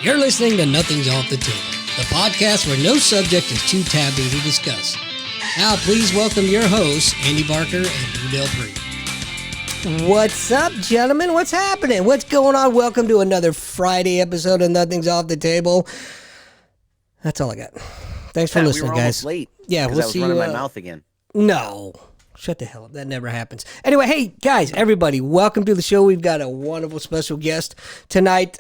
You're listening to Nothing's Off the Table, the podcast where no subject is too taboo to discuss. Now, please welcome your hosts, Andy Barker and Lou Del Pree. What's up, gentlemen? What's happening? What's going on? Welcome to another Friday episode of Nothing's Off the Table. That's all I got. Thanks for listening, we were guys. Almost late. Yeah, we'll I was see running you. my mouth again. No. Shut the hell up. That never happens. Anyway, hey, guys, everybody, welcome to the show. We've got a wonderful special guest tonight,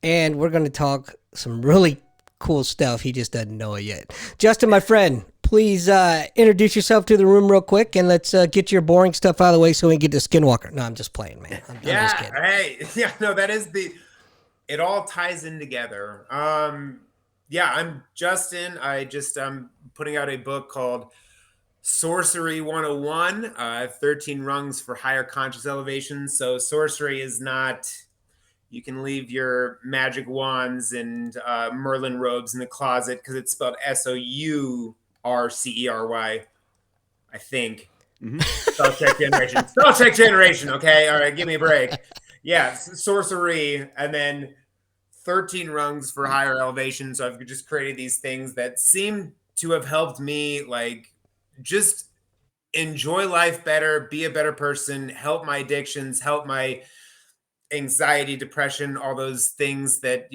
and we're going to talk some really cool stuff. He just doesn't know it yet. Justin, my friend, please introduce yourself to the room real quick, and let's get your boring stuff out of the way so we can get to Skinwalker. No, I'm just playing, man. I'm just kidding. That is it all ties in together. I'm Justin. I'm putting out a book called Sorcery 101, 13 Rungs for Higher Conscious Elevation. So sorcery is not, you can leave your magic wands and Merlin robes in the closet because it's spelled Sourcery, I think. Mm-hmm. Spell check generation. Spell check generation. Okay. All right. Give me a break. Yeah. Sorcery. And then 13 rungs for higher elevation. So I've just created these things that seem to have helped me, like, just enjoy life better, be a better person, help my addictions, help my anxiety, depression, all those things that,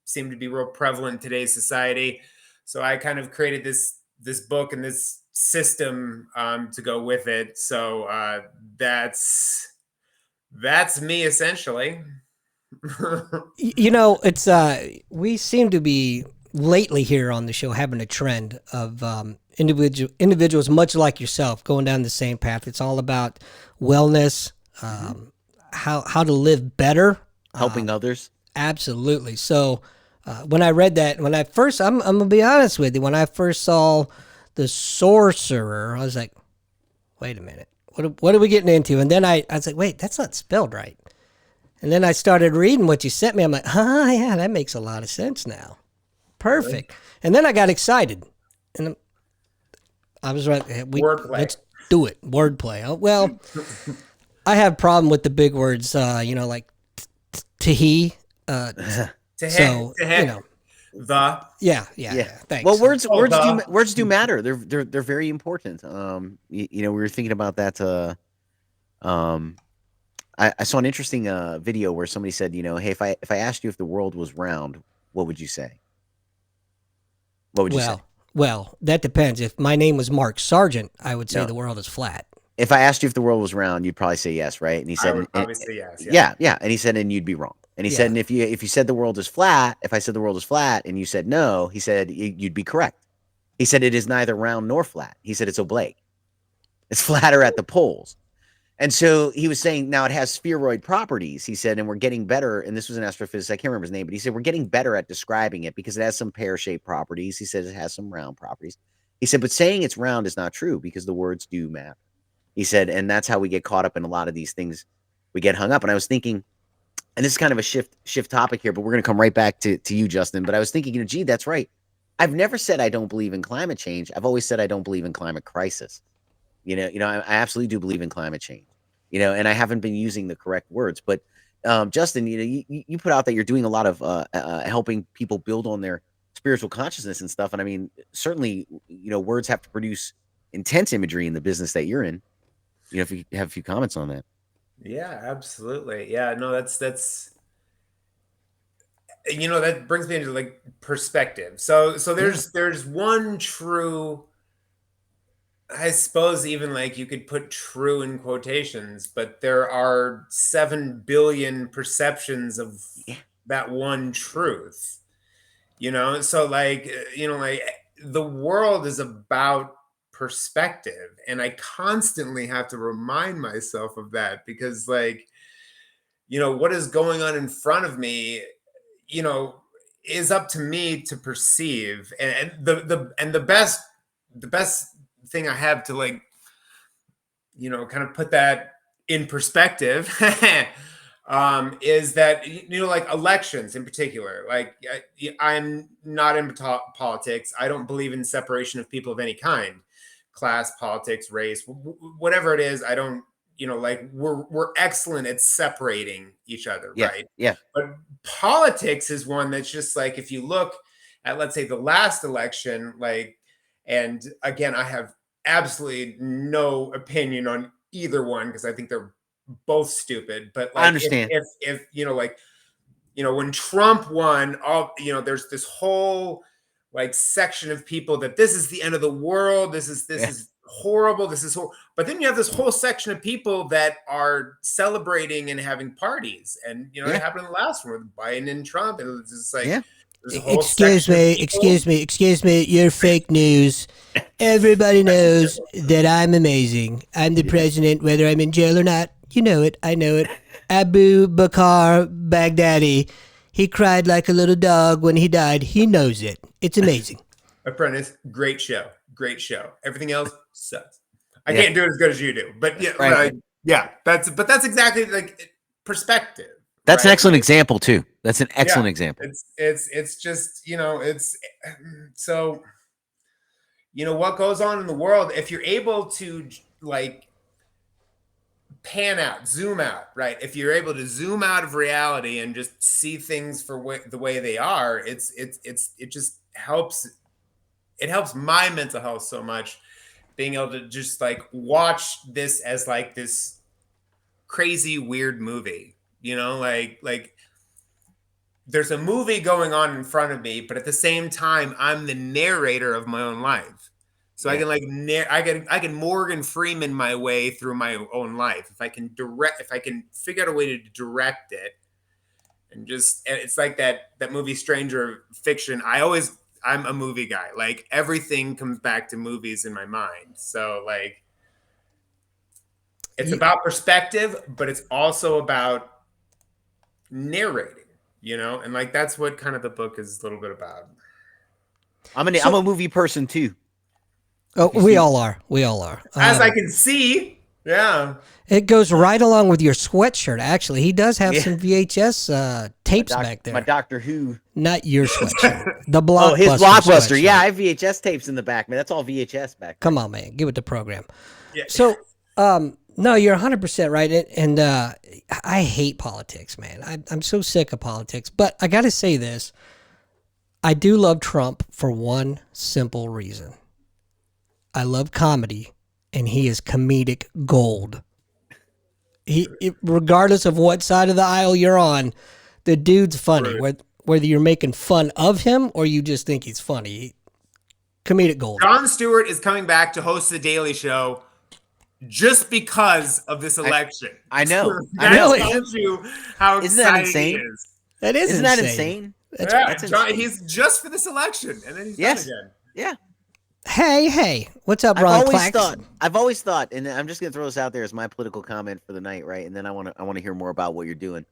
seem to be real prevalent in today's society. So I kind of created this book and this system to go with it. So that's me essentially. It's we seem to be lately here on the show having a trend of individuals much like yourself going down the same path. It's all about wellness, how to live better, helping others. Absolutely. So when I read that, I'm gonna be honest with you, when I first saw the Sourcerer, I was like, wait a minute, what are we getting into? And then I was like, wait, that's not spelled right. And then I started reading what you sent me. I'm like, yeah, that makes a lot of sense now. Perfect. Really? And then I got excited. And I was right. Let's do it. Wordplay. Oh, well, I have a problem with the big words, like to-he. The. Yeah. Thanks. Well, words do matter. They're very important. We were thinking about that. I saw an interesting video where somebody said, hey, if I asked you if the world was round, what would you say? What would you say? Well, that depends. If my name was Mark Sargent, I would say the world is flat. If I asked you if the world was round, you'd probably say yes, right? And he said, I would probably say yes. Yeah. And he said, and you'd be wrong. And he said, and if you said the world is flat, if I said the world is flat, and you said no, he said you'd be correct. He said it is neither round nor flat. He said it's oblique. It's flatter at the poles. And so he was saying, now it has spheroid properties, he said, and we're getting better. And this was an astrophysicist, I can't remember his name, but he said, we're getting better at describing it because it has some pear-shaped properties. He said it has some round properties. He said, but saying it's round is not true because the words do matter. He said, and that's how we get caught up in a lot of these things. We get hung up. And I was thinking, and this is kind of a shift topic here, but we're going to come right back to you, Justin. But I was thinking, gee, that's right. I've never said I don't believe in climate change. I've always said I don't believe in climate crisis. I absolutely do believe in climate change, and I haven't been using the correct words. But Justin, you put out that you're doing a lot of helping people build on their spiritual consciousness and stuff. And I mean, certainly, words have to produce intense imagery in the business that you're in. If you have a few comments on that. Yeah, absolutely. Yeah, no, that's that brings me into like perspective. So there's one true, I suppose, even like you could put true in quotations, but there are 7 billion perceptions of that one truth, so like the world is about perspective, and I constantly have to remind myself of that because what is going on in front of me, is up to me to perceive, and the best thing I have to kind of put that in perspective is that like elections in particular, like I'm not in politics. I don't believe in separation of people of any kind, class, politics, race, whatever it is. I don't like we're excellent at separating each other, Yeah. right? Yeah. But politics is one that's just like, if you look at, let's say, the last election, like, and again, I have absolutely no opinion on either one because I think they're both stupid. But I like, understand. if like, when Trump won, all there's this whole like section of people that this is the end of the world. This is horrible. This is horrible. But then you have this whole section of people that are celebrating and having parties, and it happened in the last one with Biden and Trump, and it's just like there's a whole Excuse section of me, people. excuse me. You're fake news. Everybody knows that I'm amazing. I'm the president, whether I'm in jail or not. You know it. I know it. Abu Bakr Baghdadi. He cried like a little dog when he died. He knows it. It's amazing. Apprentice, great show. Everything else sucks. I can't do it as good as you do, but that's exactly like perspective. That's an excellent example too. That's an excellent example. It's just it's so what goes on in the world, if you're able to like pan out, zoom out, right? If you're able to zoom out of reality and just see things for the way they are, it just helps. It helps my mental health so much, being able to just like watch this as like this crazy weird movie, like there's a movie going on in front of me, but at the same time I'm the narrator of my own life. So I can like I can Morgan Freeman my way through my own life if I can figure out a way to direct it. And it's like that movie Stranger Fiction. I'm a movie guy. Like everything comes back to movies in my mind. So like it's about perspective, but it's also about narrating, and like that's what kind of the book is a little bit about. I'm a movie person too. Oh, we all are. As I can see. Yeah. It goes right along with your sweatshirt, actually. He does have some VHS tapes back there. My Doctor Who. Not your sweatshirt. The Blockbuster. Oh, his Blockbuster. Sweatshirt. Yeah, I have VHS tapes in the back, man. That's all VHS back there. Come on, man. Get with the program. Yeah. So, no, you're 100% right. And I hate politics, man. I'm so sick of politics. But I got to say this. I do love Trump for one simple reason. I love comedy, and he is comedic gold. Regardless of what side of the aisle you're on, the dude's funny. Right. Whether you're making fun of him or you just think he's funny, comedic gold. Jon Stewart is coming back to host the Daily Show just because of this election. I know. That tells you how Isn't that excited insane? he is. That is Isn't that insane? That's insane. He's just for this election, and then he's done again. Yeah. Hey, what's up, Ron Claxton? I've always thought, and I'm just gonna throw this out there as my political comment for the night, right? And then I want to hear more about what you're doing.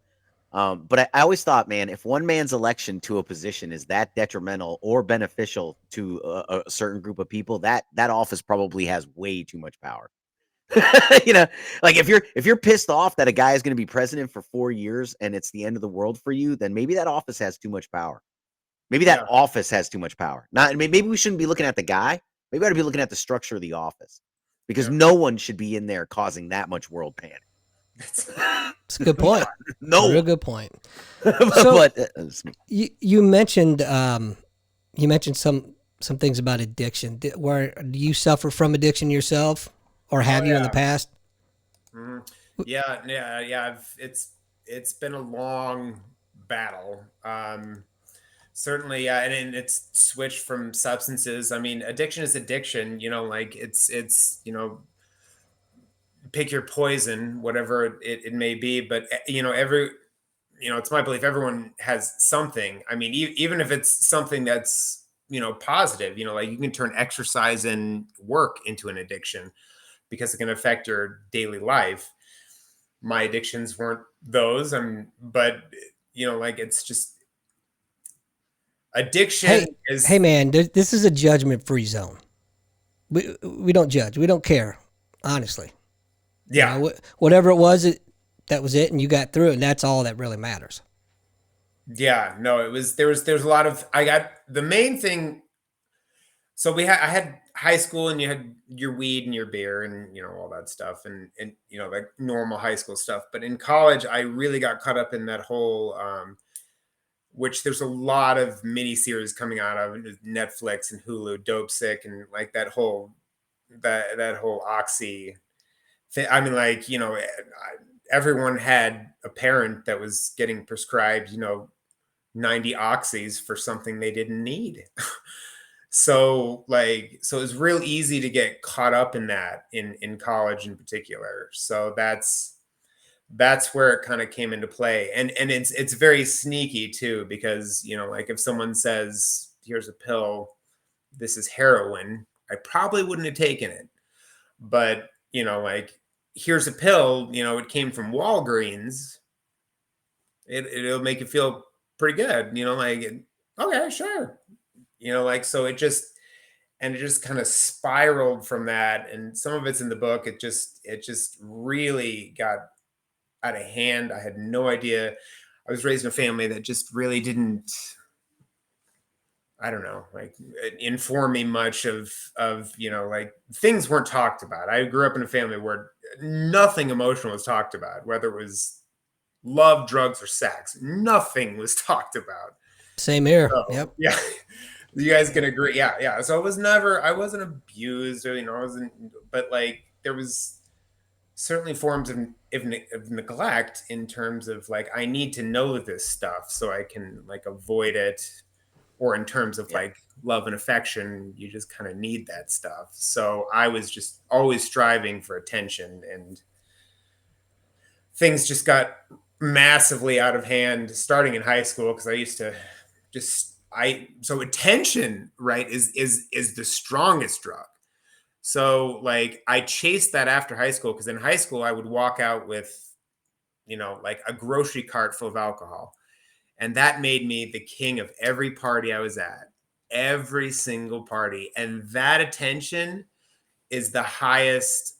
But I always thought, man, if one man's election to a position is that detrimental or beneficial to a certain group of people, that office probably has way too much power. Like if you're pissed off that a guy is going to be president for 4 years and it's the end of the world for you, then maybe that office has too much power. Maybe that office has too much power. Maybe we shouldn't be looking at the guy. Maybe we ought to be looking at the structure of the office, because no one should be in there causing that much world panic. It's a good point. No, real good point. So, but you mentioned some things about addiction. Where do you suffer from addiction yourself, or have you in the past? Mm-hmm. Yeah. It's been a long battle. Certainly, and it's switched from substances. I mean, addiction is addiction. Like it's pick your poison, whatever it may be. But it's my belief everyone has something. I mean, even if it's something that's positive, like you can turn exercise and work into an addiction because it can affect your daily life. My addictions weren't those, but like it's just. Addiction is. Hey man, this is a judgment-free zone. We don't judge. We don't care, honestly. Yeah. Whatever it was, that was it, and you got through it, and that's all that really matters. Yeah. No, it was. There was a lot of. I got the main thing. So I high school and you had your weed and your beer and, all that stuff and, like normal high school stuff. But in college, I really got caught up in that whole, which there's a lot of miniseries coming out of Netflix and Hulu, Dope Sick, and like that whole oxy thing. I mean, like, everyone had a parent that was getting prescribed, 90 oxys for something they didn't need. So it was real easy to get caught up in that in college in particular. So that's where it kind of came into play. And it's very sneaky too, because, like if someone says, here's a pill, this is heroin, I probably wouldn't have taken it. But, like, here's a pill, it came from Walgreens. It'll make you feel pretty good, like, okay, sure. So it just kind of spiraled from that. And some of it's in the book. It just really got out of hand. I had no idea. I was raised in a family that just really didn't, I don't know, like inform me much of, like things weren't talked about. I grew up in a family where nothing emotional was talked about, whether it was love, drugs, or sex. Nothing was talked about. Same here. So, Yep. Yeah. You guys can agree. Yeah. Yeah. So I wasn't abused or, I wasn't, but like there was certainly forms of neglect in terms of like, I need to know this stuff so I can like avoid it. Or in terms of like love and affection, you just kind of need that stuff. So I was just always striving for attention, and things just got massively out of hand starting in high school. Cause I used to so attention, right, is the strongest drug. So like I chased that after high school, because in high school I would walk out with, like a grocery cart full of alcohol. And that made me the king of every party I was at, every single party. And that attention is the highest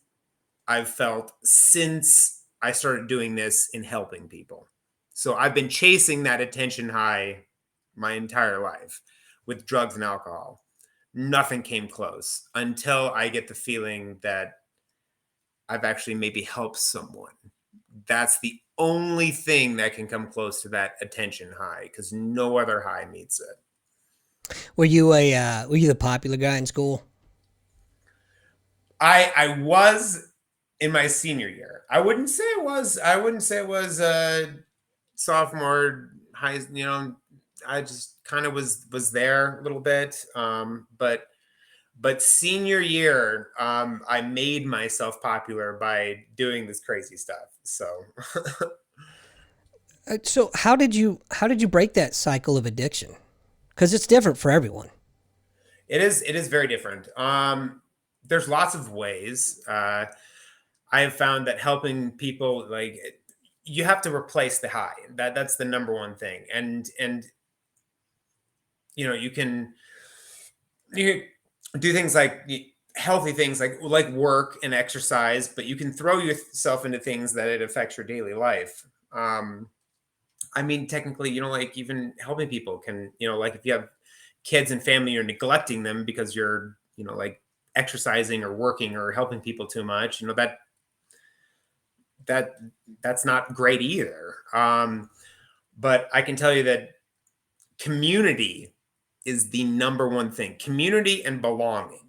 I've felt since I started doing this in helping people. So I've been chasing that attention high my entire life with drugs and alcohol. Nothing came close until I get the feeling that I've actually maybe helped someone. That's the only thing that can come close to that attention high, because no other high meets it. Were you the popular guy in school? I was in my senior year. I wouldn't say it was sophomore high, I just kind of was there a little bit. But senior year, I made myself popular by doing this crazy stuff. So So how did you break that cycle of addiction? Because it's different for everyone. it is very different. There's lots of ways. I have found that helping people, like, you have to replace the high. That's the number one thing. And you can do things like healthy things like work and exercise, but you can throw yourself into things that it affects your daily life. I mean, technically, like even helping people can, like if you have kids and family, you're neglecting them because you're, like exercising or working or helping people too much, that's not great either. But I can tell you that community is the number one thing. Community and belonging.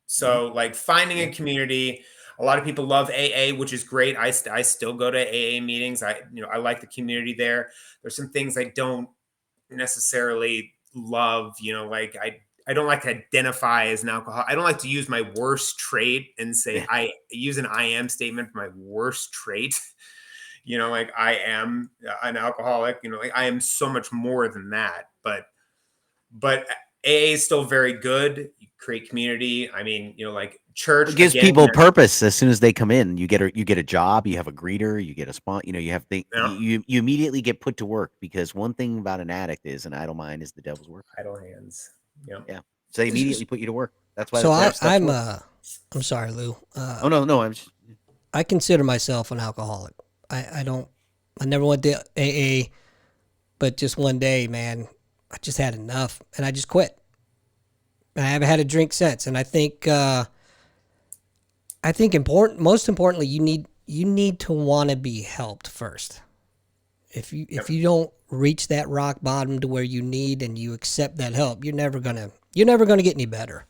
So like finding a community. A lot of people love AA, which is great. I still go to AA meetings. I like the community there. There's some things I don't necessarily love, like I don't like to identify as an alcoholic. I don't like to use my worst trait and say I use an I am statement for my worst trait. Like I am an alcoholic, like I am so much more than that. But AA is still very good. You create community. I mean, like church, it gives people purpose as soon as they come in. You get a job, you have a greeter, you get a spot, you have things, you immediately get put to work, because one thing about an addict is an idle mind is the devil's work. Idle hands. Yeah. So they immediately put you to work. That's why. So I'm sorry, Lou. Oh no, I consider myself an alcoholic. I never went to AA, but just one day, man, I just had enough and I just quit. I haven't had a drink since. And I think most importantly, you need to want to be helped first. If you don't reach that rock bottom to where you need and you accept that help, you're never gonna get any better.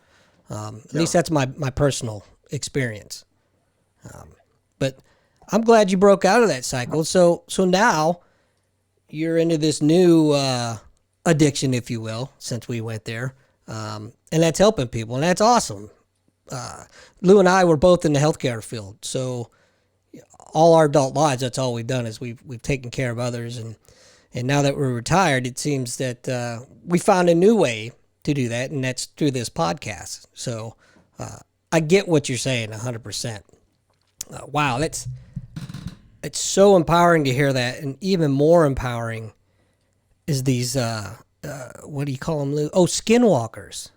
At least that's my personal experience. But I'm glad you broke out of that cycle. So now you're into this new addiction, if you will, since we went there, and that's helping people, and that's awesome. Lou and I were both in the healthcare field, so all our adult lives, that's all we've done is we've taken care of others, and now that we're retired, it seems that we found a new way to do that, and that's through this podcast. So I get what you're saying 100%. Wow, it's so empowering to hear that, and even more empowering is these what do you call them, Lou? Oh, skinwalkers.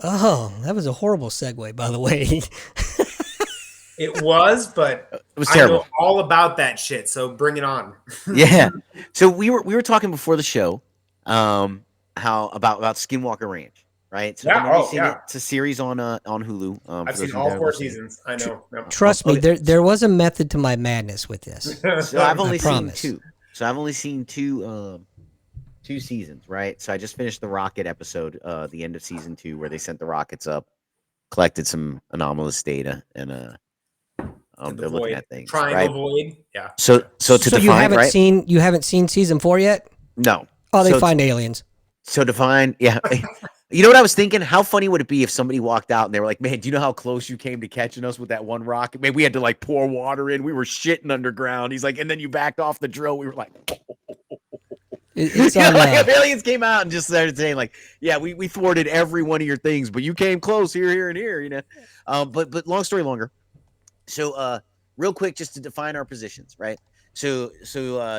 Oh, that was a horrible segue, by the way. It was, but it was terrible. I know all about that shit, so bring it on. Yeah. So we were talking before the show, how about Skinwalker Ranch, right? So yeah. It's a series on Hulu. I've seen all 4 seasons. I know. Yep. Trust me, there was a method to my madness with this. So I've only seen 2. So I've only seen 2 seasons, right? So I just finished the rocket episode, the end of season 2, where they sent the rockets up, collected some anomalous data, and they're looking at things. Triangle void. Yeah. So define, you haven't right? you haven't seen season 4 yet? No. Oh, they find aliens. So define, yeah. You know what I was thinking? How funny would it be if somebody walked out and they were like, "Man, do you know how close you came to catching us with that one rocket? Man, we had to like pour water in. We were shitting underground." He's like, and then you backed off the drill. We were like, it's if aliens came out and just started saying like, "Yeah, we thwarted every one of your things, but you came close here, and here," you know. But long story longer. So, real quick, just to define our positions, right? So,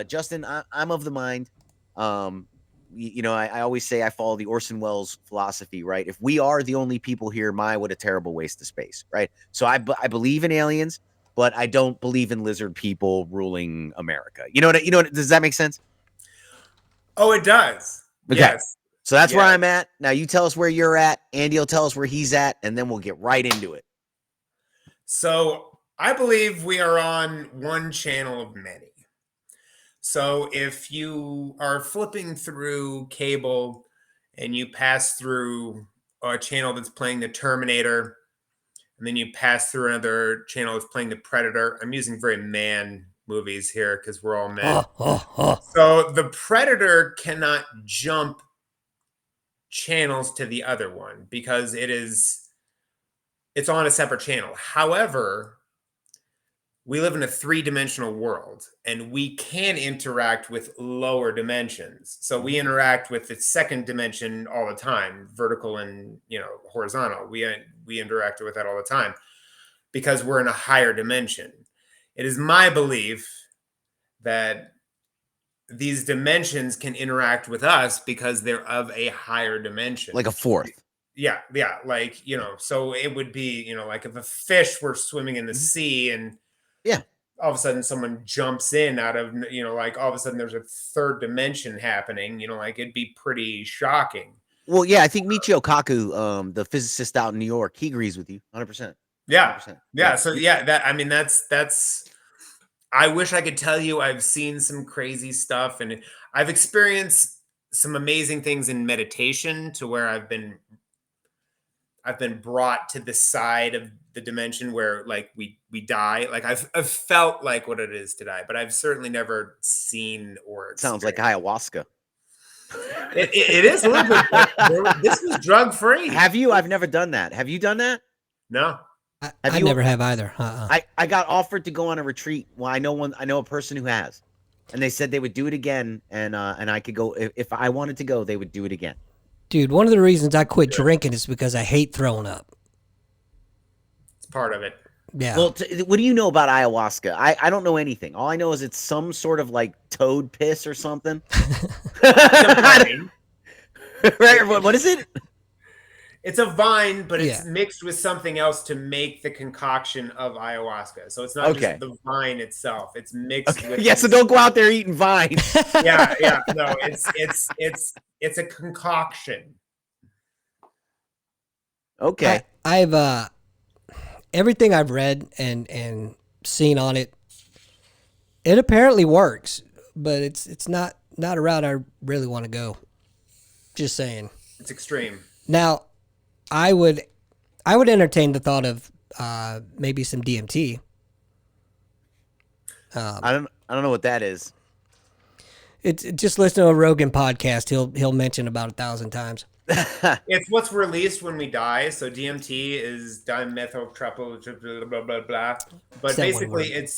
Justin, I'm of the mind. I always say I follow the Orson Welles philosophy, right? If we are the only people here, what a terrible waste of space, right? So I believe in aliens, but I don't believe in lizard people ruling America. You know what? Does that make sense? Oh, it does. Okay. Yes. So that's where I'm at. Now you tell us where you're at. Andy will tell us where he's at, and then we'll get right into it. So I believe we are on one channel of many. So if you are flipping through cable and you pass through a channel that's playing the Terminator, and then you pass through another channel that's playing the Predator. I'm using very man movies here because we're all men. So the Predator cannot jump channels to the other one because it's on a separate channel. However, we live in a 3-dimensional world, and we can interact with lower dimensions. So we interact with the second dimension all the time, vertical and horizontal. We interact with that all the time because we're in a higher dimension. It is my belief that these dimensions can interact with us because they're of a higher dimension, like a fourth. Yeah, like so it would be like if a fish were swimming in the sea and all of a sudden someone jumps in out of, like all of a sudden there's a third dimension happening, like it'd be pretty shocking. Well, yeah, I think Michio Kaku, the physicist out in New York, he agrees with you 100%. Yeah. 100%. Yeah. So that's, I wish I could tell you I've seen some crazy stuff and I've experienced some amazing things in meditation to where I've been brought to the side of the dimension where like we die. Like I've felt like what it is to die, but I've certainly never seen or sounds like ayahuasca. It is a little bit. This was drug free. Have you? I've never done that. Have you done that? No. I never have either. I got offered to go on a retreat. Well, I know a person who has, and they said they would do it again, and I could go if I wanted to go. They would do it again. Dude, one of the reasons I quit drinking is because I hate throwing up. It's part of it. Yeah. Well, what do you know about ayahuasca? I don't know anything. All I know is it's some sort of like toad piss or something. Right? What is it? It's a vine, but it's mixed with something else to make the concoction of ayahuasca. So it's not just the vine itself; it's mixed with. Yeah, so don't go out there eating vine. Yeah. No, it's a concoction. Okay. I've everything I've read and seen on it, it apparently works, but it's not a route I really want to go. Just saying. It's extreme. Now, I would entertain the thought of maybe some DMT. I don't know what that is. It's just listen to a Rogan podcast. He'll mention about 1,000 times. It's what's released when we die. So DMT is dimethyltryptamine, blah blah blah blah. But Is that one basically, word?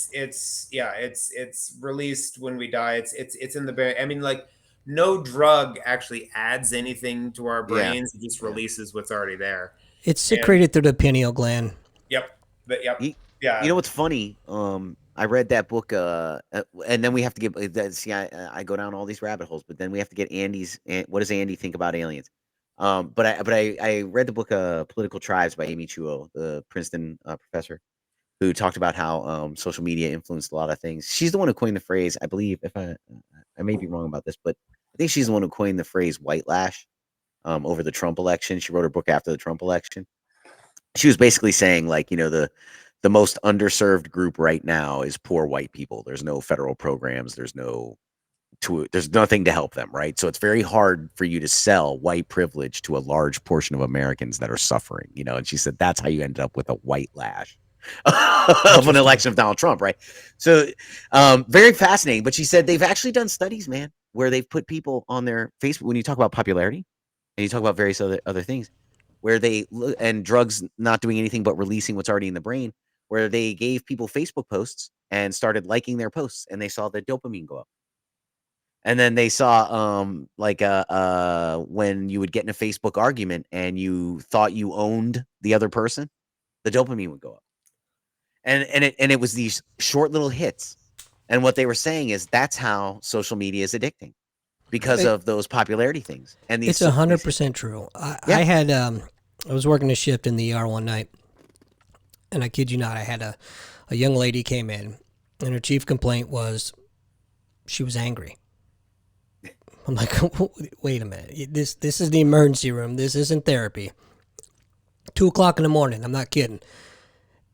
it's released when we die. It's in the brain. I mean, like no drug actually adds anything to our Yeah. brains. It just releases what's already there. It's secreted through the pineal gland. Yep. Yep. You, Yeah. you know what's funny? I read that book, and then we have to get see. I go down all these rabbit holes, but then we have to get Andy's. What does Andy think about aliens? But I read the book, Political Tribes by Amy Chuo, the Princeton professor, who talked about how social media influenced a lot of things. She's the one who coined the phrase, I believe. If I may be wrong about this, but I think she's the one who coined the phrase "white lash" over the Trump election. She wrote her book after the Trump election. She was basically saying, like, the most underserved group right now is poor white people. There's no federal programs. There's nothing to help them, right? So it's very hard for you to sell white privilege to a large portion of Americans that are suffering, And she said that's how you ended up with a white lash of an election of Donald Trump, right? So very fascinating. But she said they've actually done studies, man, where they've put people on their Facebook, when you talk about popularity and you talk about various other things, where they look, and drugs not doing anything but releasing what's already in the brain, where they gave people Facebook posts and started liking their posts, and they saw the dopamine go up. And then they saw when you would get in a Facebook argument and you thought you owned the other person, the dopamine would go up. And it was these short little hits. And what they were saying is that's how social media is addicting, because of those popularity things. And It's 100% true. I was working a shift in the ER one night, and I kid you not, I had a young lady came in, and her chief complaint was she was angry. I'm like, wait a minute, this is the emergency room. This isn't therapy. 2:00 in the morning. I'm not kidding.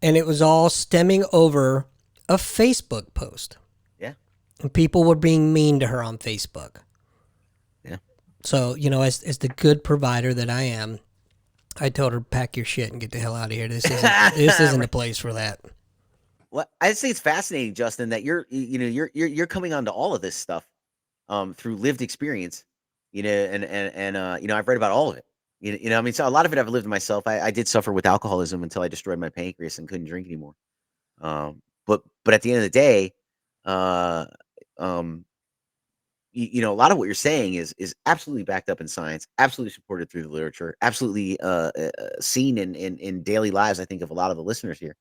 And it was all stemming over a Facebook post. Yeah. And people were being mean to her on Facebook. Yeah. So, as the good provider that I am, I told her, pack your shit and get the hell out of here. This isn't a place for that. Well, I'd say it's fascinating, Justin, that you're coming onto all of this stuff through lived experience, and I've read about all of it. I mean, so a lot of it I've lived myself. I did suffer with alcoholism until I destroyed my pancreas and couldn't drink anymore. But at the end of the day, a lot of what you're saying is absolutely backed up in science, absolutely supported through the literature, absolutely seen in daily lives, I think, of a lot of the listeners here.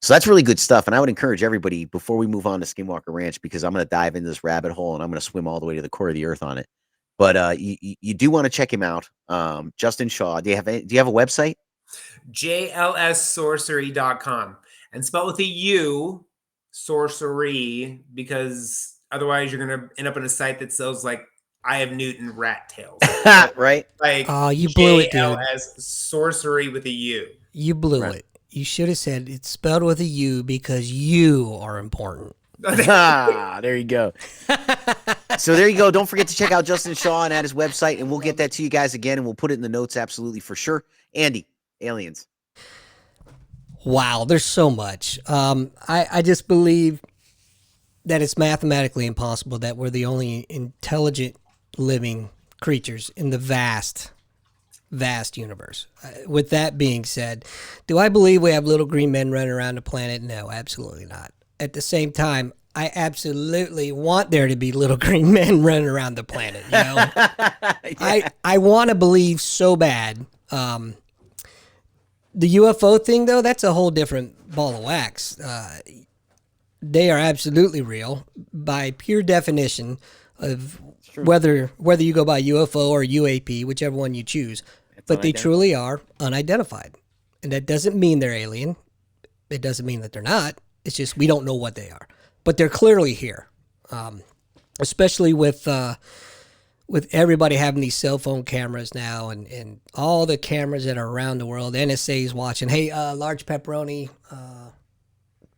So that's really good stuff. And I would encourage everybody, before we move on to Skinwalker Ranch, because I'm going to dive into this rabbit hole and I'm going to swim all the way to the core of the earth on it. But you do want to check him out. Justin Shaw. Do you have a website? JLSsorcery.com, and spelled with a U, sorcery, because otherwise you're going to end up in a site that sells like Eye of Newton rat tails. Right? Like, oh, you blew it, dude. JLS sorcery with a U. You blew it. You should have said it's spelled with a U because you are important. There you go. So there you go. Don't forget to check out Justin Shaw and at his website, and we'll get that to you guys again, and we'll put it in the notes absolutely for sure. Andy, aliens. Wow, there's so much. I just believe that it's mathematically impossible that we're the only intelligent living creatures in the vast universe. With that being said, do I believe we have little green men running around the planet? No, absolutely not. At the same time, I absolutely want there to be little green men running around the planet. Yeah. I want to believe so bad. The UFO thing, though, that's a whole different ball of wax. They are absolutely real by pure definition of whether you go by UFO or UAP, whichever one you choose. But they truly are unidentified. And that doesn't mean they're alien. It doesn't mean that they're not. It's just we don't know what they are. But they're clearly here, especially with with everybody having these cell phone cameras now, and all the cameras that are around the world, NSA's watching. Hey, large pepperoni,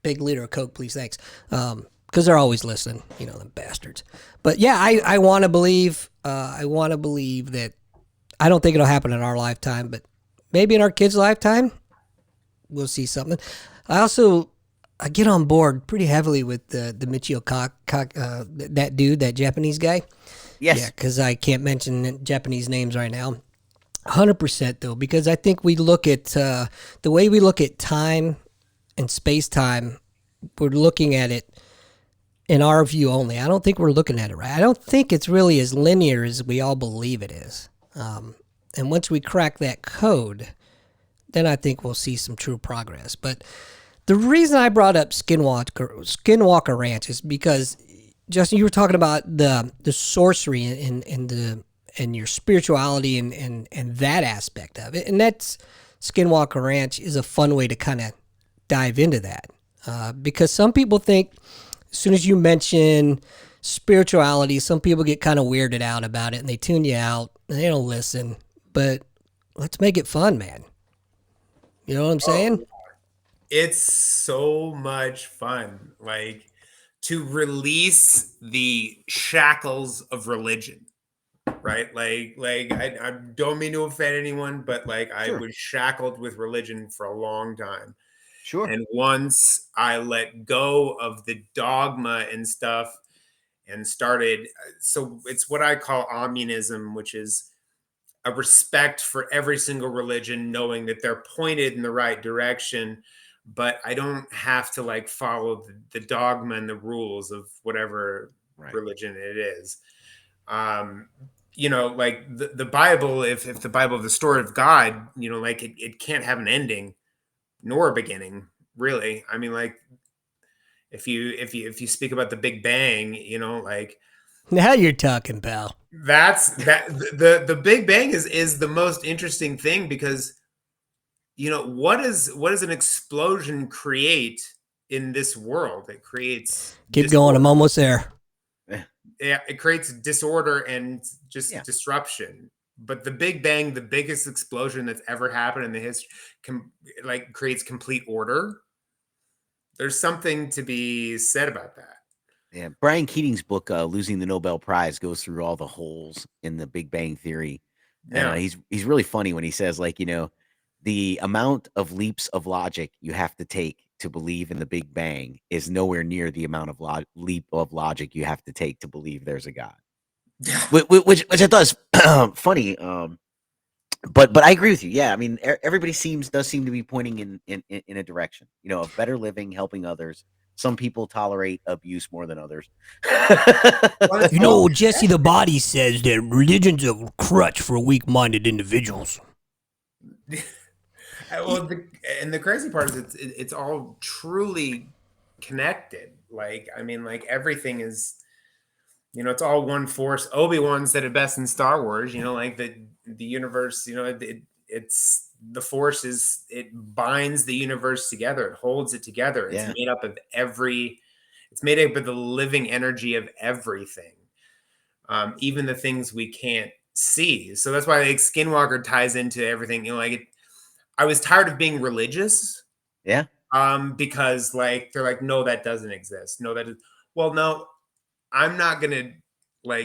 big liter of Coke, please, thanks. Because they're always listening, them bastards. But yeah, I want to believe. I want to believe that. I don't think it'll happen in our lifetime, but maybe in our kids' lifetime, we'll see something. I get on board pretty heavily with the Michio that dude, that Japanese guy. Yes. Yeah, because I can't mention Japanese names right now. 100% though, because I think we look at the way we look at time and space time. We're looking at it in our view only. I don't think we're looking at it right. I don't think it's really as linear as we all believe it is. And once we crack that code, then I think we'll see some true progress. But the reason I brought up Skinwalker Ranch is because, Justin, you were talking about the sorcery and your spirituality and that aspect of it. And that's Skinwalker Ranch is a fun way to kind of dive into that. Because some people think as soon as you mention spirituality, some people get kind of weirded out about it and they tune you out and they don't listen. But let's make it fun, man. You know what I'm saying? It's so much fun, like to release the shackles of religion, right? I don't mean to offend anyone, but I Sure. was shackled with religion for a long time. Sure. And once I let go of the dogma and stuff and started, so it's what I call communism, which is a respect for every single religion, knowing that they're pointed in the right direction, but I don't have to follow the dogma and the rules of whatever Right. religion it is. The Bible, if the Bible, the story of God, it can't have an ending nor a beginning, really. I mean, if you speak about the Big Bang, Now you're talking, pal. the Big Bang is the most interesting thing because what does an explosion create in this world? It creates Keep going. I'm disorder. almost there. Yeah, it creates disorder and just Yeah. disruption. But the Big Bang, the biggest explosion that's ever happened in the history, creates complete order. There's something to be said about that. Yeah. Brian Keating's book, Losing the Nobel Prize, goes through all the holes in the Big Bang Theory. And Yeah. he's really funny when he says, the amount of leaps of logic you have to take to believe in the Big Bang is nowhere near the amount of leap of logic you have to take to believe there's a God. Yeah. Which I thought is funny. But I agree with you. Yeah, I mean, everybody does seem to be pointing in a direction. Of better living, helping others. Some people tolerate abuse more than others. Jesse the Body says that religion's a crutch for weak-minded individuals. Well, the crazy part is it's all truly connected. Everything is, it's all one force. Obi-Wan said it best in Star Wars. The universe. It's the force it binds the universe together. It holds it together. It's Yeah. made up of It's made up of the living energy of everything, even the things we can't see. So that's why Skinwalker ties into everything. I was tired of being religious. Yeah. Because they're no, that doesn't exist. No, well, no, I'm not gonna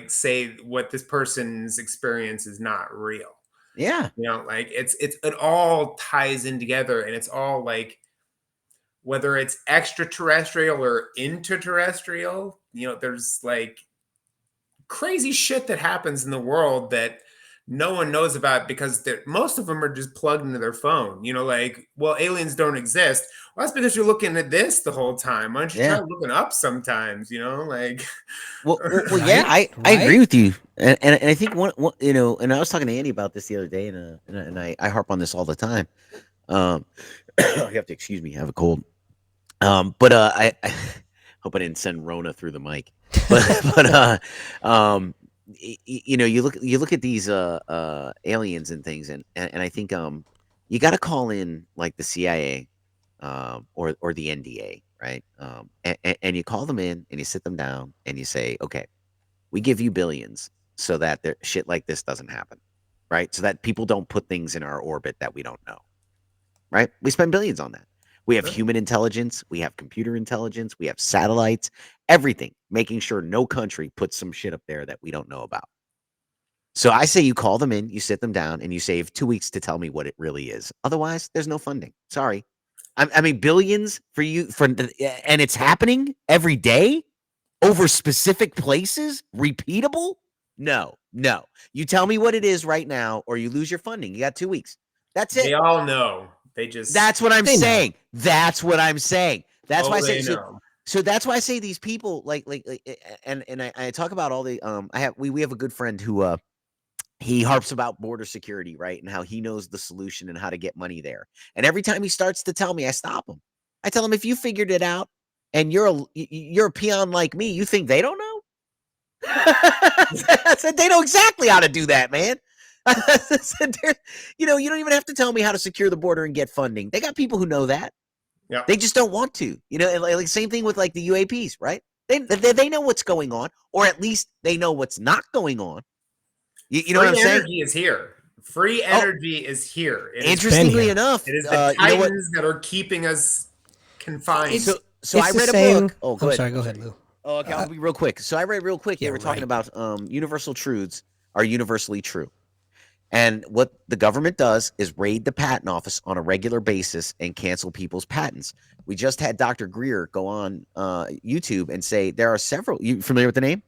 say what this person's experience is not real. Yeah. It all ties in together, and it's all whether it's extraterrestrial or interterrestrial, there's crazy shit that happens in the world that no one knows about because most of them are just plugged into their phone. Well, aliens don't exist. Well, that's because you're looking at this the whole time. Why don't you try looking up sometimes? Well, yeah, I agree with you, and I think one and I was talking to Andy about this the other day, and I harp on this all the time. You have to excuse me, I have a cold. But I hope I didn't send Rona through the mic. But you look at these aliens and things, and I think you got to call in the CIA or the NDA, right? And you call them in and you sit them down and you say, okay, we give you billions. so that shit like this doesn't happen, right? So that people don't put things in our orbit that we don't know, right? We spend billions on that. We have human intelligence, we have computer intelligence, we have satellites, everything, making sure no country puts some shit up there that we don't know about. So I say you call them in, you sit them down, and you save 2 weeks to tell me what it really is. Otherwise, there's no funding. Sorry. I mean, billions for you, and it's happening every day over specific places, repeatable? No. You tell me what it is right now, or you lose your funding. You got 2 weeks. That's it. They all know. They just. That's what I'm They know. saying. That's what I'm saying. That's why I say. they know. So that's why I say these people and I talk about all the we have a good friend who he harps about border security, right? And how he knows the solution and how to get money there. And every time he starts to tell me, I stop him. I tell him, if you figured it out and you're a peon like me, you think they don't know? I said, they know exactly how to do that, man. I said, you don't even have to tell me how to secure the border and get funding. They got people who know that. Yeah. They just don't want to. Like same thing with like the UAPs, right? They know what's going on, or at least they know what's not going on. You know what I'm saying? Free energy is here. Free energy is here. Interestingly enough, it is the titans that are keeping us confined. So I read a book. Oh, I'm sorry. Go ahead, Lou. Oh, okay, I'll be real quick. So I read real quick. They were talking about universal truths are universally true. And what the government does is raid the patent office on a regular basis and cancel people's patents. We just had Dr. Greer go on YouTube and say there are several. You familiar with the name?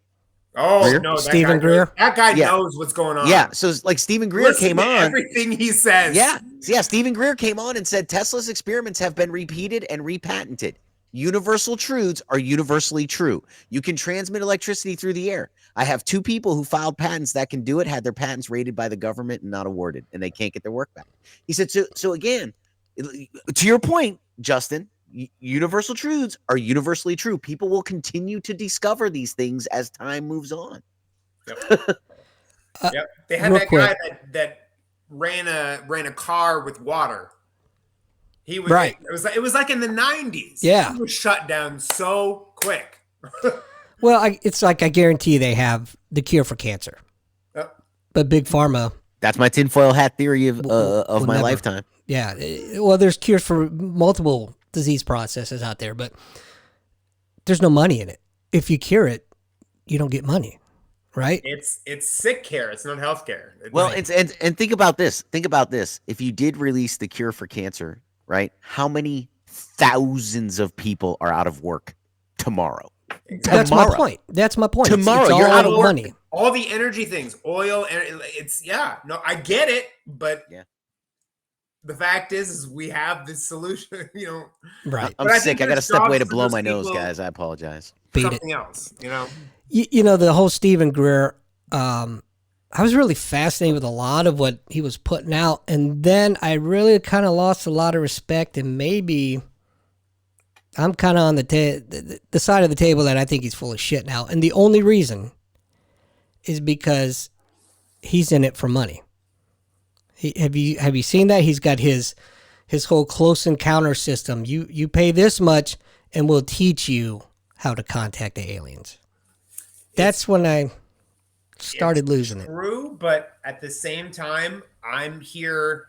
Oh, Greer? no. Stephen Greer? That guy knows what's going on. Yeah. So like Stephen Greer came on. Everything he says. Yeah. Stephen Greer came on and said Tesla's experiments have been repeated and repatented. Universal truths are universally true. You can transmit electricity through the air. I have 2 people who filed patents that can do it, had their patents raided by the government and not awarded, and they can't get their work back. He said, so again, to your point, Justin, universal truths are universally true. People will continue to discover these things as time moves on. Yep. They had that guy that ran a car with water. He was right. It was like in the 90s. Yeah. He was shut down so quick. Well, it's like I guarantee they have the cure for cancer. Yep. But Big Pharma. That's my tinfoil hat theory of my lifetime. Yeah. Well, there's cures for multiple disease processes out there, but there's no money in it. If you cure it, you don't get money, right? It's sick care. It's not health care. Well, and think about this. Think about this. If you did release the cure for cancer, right? How many thousands of people are out of work tomorrow? That's my point. Tomorrow, it's you're all out of work. money. All the energy things, oil, and I get it, but the fact is we have this solution, Right. I'm sick. I got to step away to blow my nose, guys. I apologize. Something else, You know, the whole Stephen Greer, I was really fascinated with a lot of what he was putting out, and then I really kind of lost a lot of respect, and maybe I'm kind of on the side of the table that I think he's full of shit now, and the only reason is because he's in it for money. Have you seen that? He's got his whole close encounter system. You pay this much, and we'll teach you how to contact the aliens. That's when I started losing it. True, but at the same time, I'm here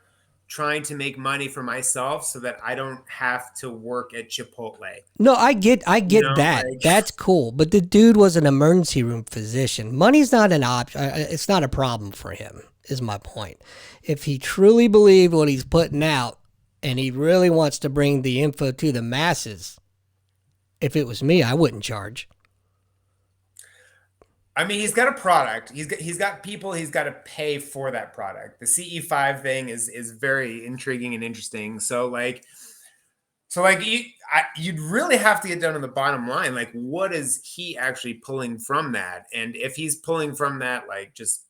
trying to make money for myself so that I don't have to work at Chipotle. No, I get that. That's cool. But the dude was an emergency room physician. Money's not an option. It's not a problem for him, is my point. If he truly believed what he's putting out and he really wants to bring the info to the masses, if it was me, I wouldn't charge. I mean, he's got a product. He's got people. He's got to pay for that product. The CE5 thing is very intriguing and interesting. So you'd really have to get down to the bottom line. Like, what is he actually pulling from that? And if he's pulling from that, just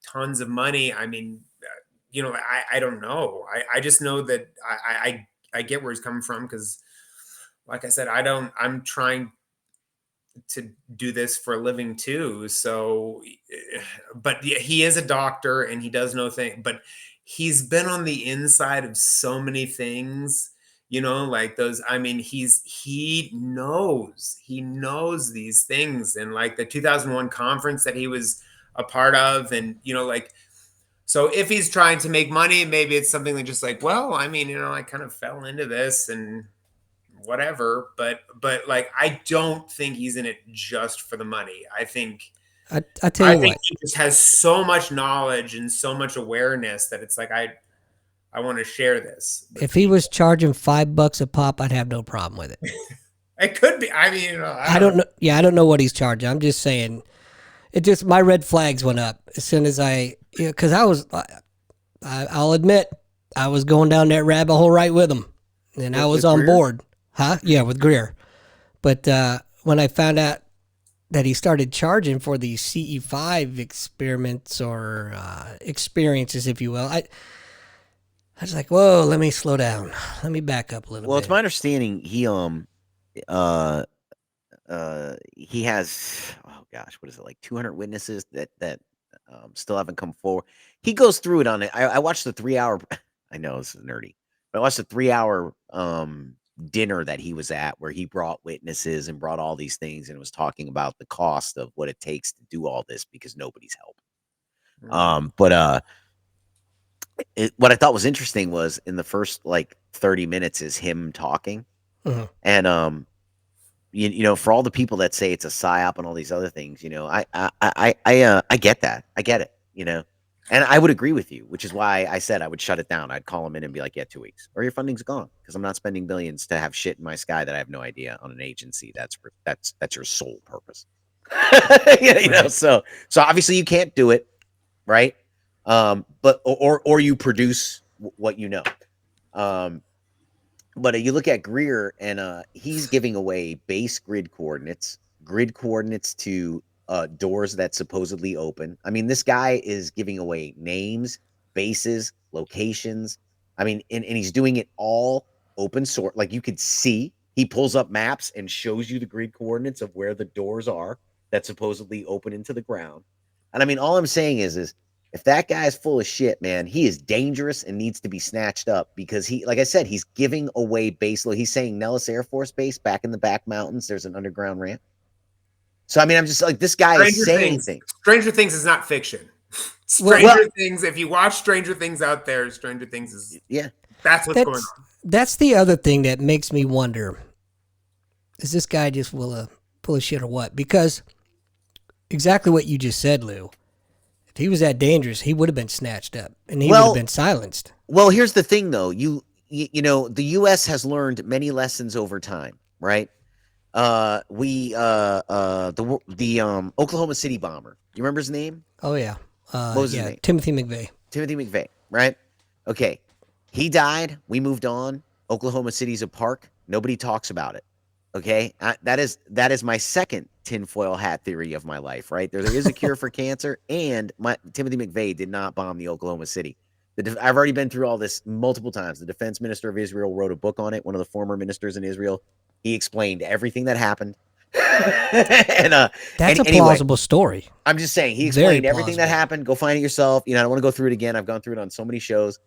tons of money, I mean, I don't know. I just know that I get where he's coming from because, like I said, I'm trying to do this for a living too. So, but he is a doctor and he does know things, but he's been on the inside of so many things, like those. I mean, he knows these things. And like the 2001 conference that he was a part of. And, like, so if he's trying to make money, maybe it's something like just like, well, I mean, I kind of fell into this and whatever, but like, I don't think he's in it just for the money. I think I tell you what, he just has so much knowledge and so much awareness that it's like, I want to share this with if he people. was charging $5 a pop, I'd have no problem with it. It could be. I mean, I don't know. Yeah, I don't know what he's charging. I'm just saying. It just my red flags went up as soon as because I'll admit I was going down that rabbit hole right with him, and I was with on Greer? board. Huh? Yeah, with Greer. But when I found out that he started charging for these CE5 experiments or experiences, if you will, I was like, whoa, let me slow down. Let me back up a little Well, bit. it's my understanding he has, oh gosh, what is it, like 200 witnesses that still haven't come forward. He goes through it on it. I watched the 3 hour. I know this is nerdy, but I watched the 3 hour dinner that he was at, where he brought witnesses and brought all these things and was talking about the cost of what it takes to do all this because nobody's helping. But what I thought was interesting was in the first like 30 minutes is him talking, Mhm. and for all the people that say it's a psyop and all these other things, I get that. I get it, and I would agree with you, which is why I said I would shut it down. I'd call him in and be like, yeah, 2 weeks or your funding's gone, because I'm not spending billions to have shit in my sky that I have no idea on an agency. That's your sole purpose. Right. So obviously you can't do it, right? But or you produce what you know. But you look at Greer, and he's giving away base grid coordinates to doors that supposedly open. I mean, this guy is giving away names, bases, locations. I mean, and he's doing it all open source. Like, you could see, he pulls up maps and shows you the grid coordinates of where the doors are that supposedly open into the ground. And I mean, all I'm saying is if that guy is full of shit, man, he is dangerous and needs to be snatched up, because he, like I said, he's giving away base load. He's saying Nellis Air Force Base back in the back mountains, there's an underground ramp. So, I mean, I'm just like, this guy is saying things. Stranger Things is not fiction. Well, Things, if you watch Stranger Things out there, Stranger Things is, Yeah. that's what's going on. That's the other thing that makes me wonder: is this guy just full of shit or what? Because exactly what you just said, Lou. If he was that dangerous, he would have been snatched up and he would have been silenced. Well, here's the thing, though. The U.S. has learned many lessons over time, right? The Oklahoma City bomber. You remember his name? Oh yeah, What was his name? Timothy McVeigh. Timothy McVeigh, right? Okay. He died. We moved on. Oklahoma City's a park. Nobody talks about it. Okay. That is my second tinfoil hat theory of my life, right? There is a cure for cancer, and Timothy McVeigh did not bomb the Oklahoma City. I've already been through all this multiple times. The defense minister of Israel wrote a book on it. One of the former ministers in Israel. He explained everything that happened. That's a anyway, plausible story. I'm just saying, he explained everything that happened. Go find it yourself. I don't want to go through it again. I've gone through it on so many shows.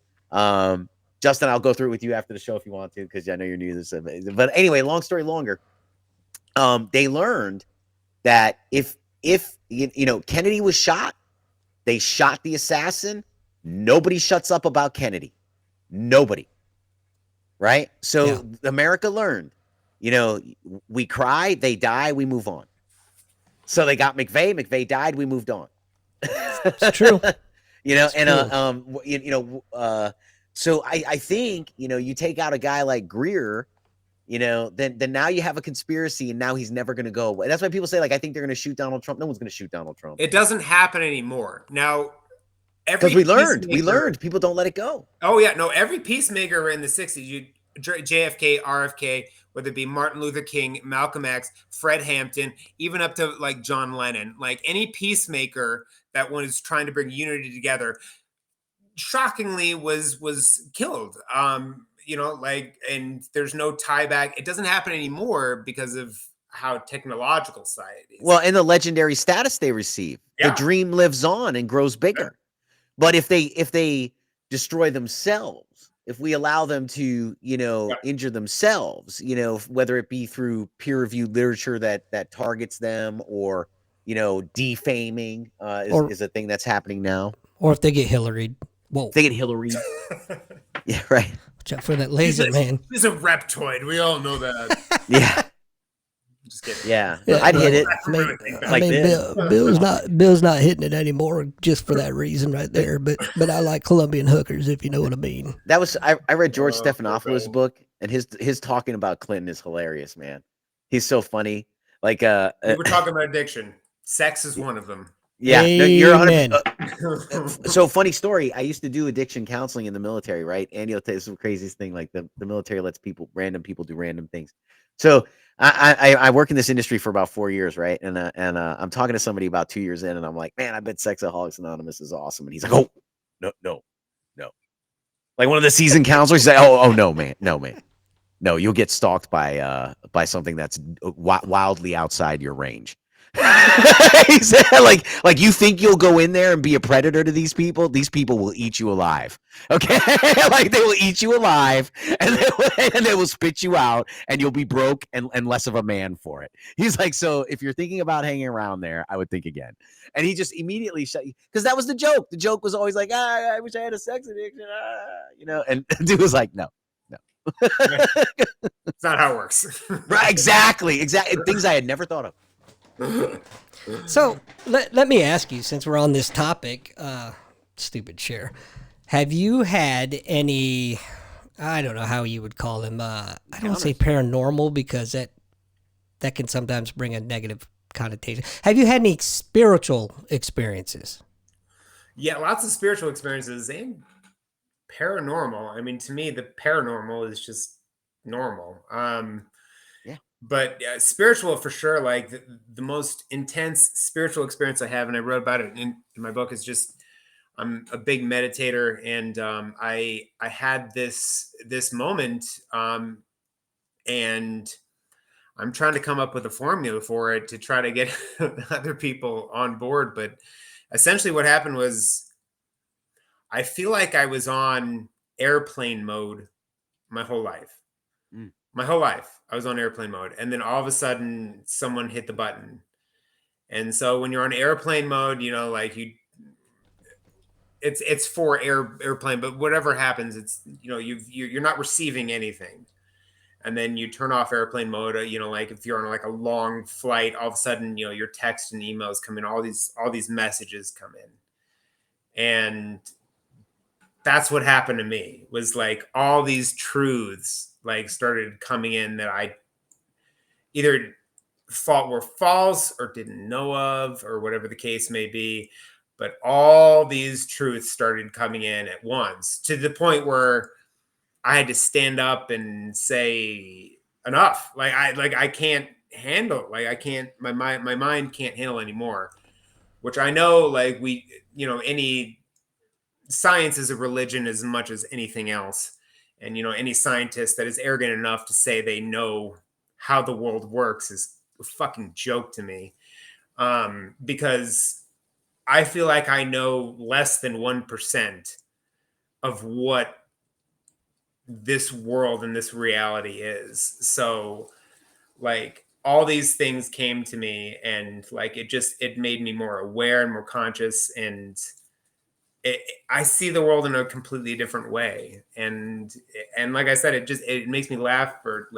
Justin, I'll go through it with you after the show if you want to, because I know you're new to this. But anyway, long story longer. They learned that if Kennedy was shot, they shot the assassin. Nobody shuts up about Kennedy. Nobody. Right? So America learned, we cry, they die, we move on. So they got McVeigh. McVeigh died, we moved on. It's true. So I think, you take out a guy like Greer, then now you have a conspiracy, and now he's never going to go away. That's why people say, like, I think they're going to shoot Donald Trump. No one's going to shoot Donald Trump. It doesn't happen anymore. Now, because we learned people don't let it go. Oh yeah, no, every peacemaker in the 60s, JFK, RFK, whether it be Martin Luther King, Malcolm X, Fred Hampton, even up to like John Lennon, like any peacemaker that was trying to bring unity together, shockingly was killed. And there's no tie back. It doesn't happen anymore because of how technological society is. Well, and the legendary status they receive. Yeah. The dream lives on and grows bigger. Yeah. But if they destroy themselves, if we allow them to, injure themselves, whether it be through peer-reviewed literature that targets them, or, defaming Or- is a thing that's happening now. Or if they get Hillary, whoa, If they get Hillary. Yeah, right. watch out for that laser, man. He's a reptoid. We all know that. Yeah. Just kidding. Yeah. Yeah, I'd hit well, it. I mean, Like this. Bill's not hitting it anymore just for that reason right there. But I like Colombian hookers, if you know what I mean. That was I read George Stephanopoulos' okay. book, and his talking about Clinton is hilarious, man. He's so funny. Like We were talking about addiction. Sex is one of them. yeah, no, you're 100. Amen. So funny story. I used to do addiction counseling in the military, right? And you'll tell you some craziest thing. Like the military lets random people do random things. So I work in this industry for about 4 years, right? And I'm talking to somebody about 2 years in, and I'm like, man, I bet Sexaholics Anonymous is awesome. And he's like, oh, no. Like one of the seasoned counselors, he's like, oh no, man, no, you'll get stalked by something that's wildly outside your range. He said, like you think you'll go in there and be a predator to these people will eat you alive. Okay. Like they will eat you alive and they will spit you out and you'll be broke and less of a man for it. He's like, so if you're thinking about hanging around there, I would think again. And he just immediately shut you, because that was the joke. The joke was always like, I wish I had a sex addiction, and dude was like, no. It's not how it works. Right, exactly. Things I had never thought of. So let me ask you, since we're on this topic, stupid share, have you had any, I don't know how you would call them, I don't want to say paranormal because that can sometimes bring a negative connotation. Have you had any spiritual experiences? Yeah, lots of spiritual experiences and paranormal. I mean, to me, the paranormal is just normal. But spiritual for sure. Like the most intense spiritual experience I have, and I wrote about it in my book, is just I'm a big meditator, and I had this moment, and I'm trying to come up with a formula for it to try to get other people on board. But essentially, what happened was I feel like I was on airplane mode my whole life. My whole life, I was on airplane mode. And then all of a sudden, someone hit the button. And so when you're on airplane mode, like it's for airplane, but whatever happens, it's, you're not receiving anything. And then you turn off airplane mode, like if you're on like a long flight, all of a sudden, your text and emails come in, all these messages come in. And that's what happened to me, was like all these truths like started coming in that I either thought were false or didn't know of, or whatever the case may be. But all these truths started coming in at once, to the point where I had to stand up and say enough. I can't handle, my mind can't handle anymore, which I know, like any science is a religion as much as anything else. And, any scientist that is arrogant enough to say they know how the world works is a fucking joke to me. Because I feel like I know less than 1% of what this world and this reality is. So like all these things came to me, and like it made me more aware and more conscious, and I see the world in a completely different way. And like I said, it makes me laugh for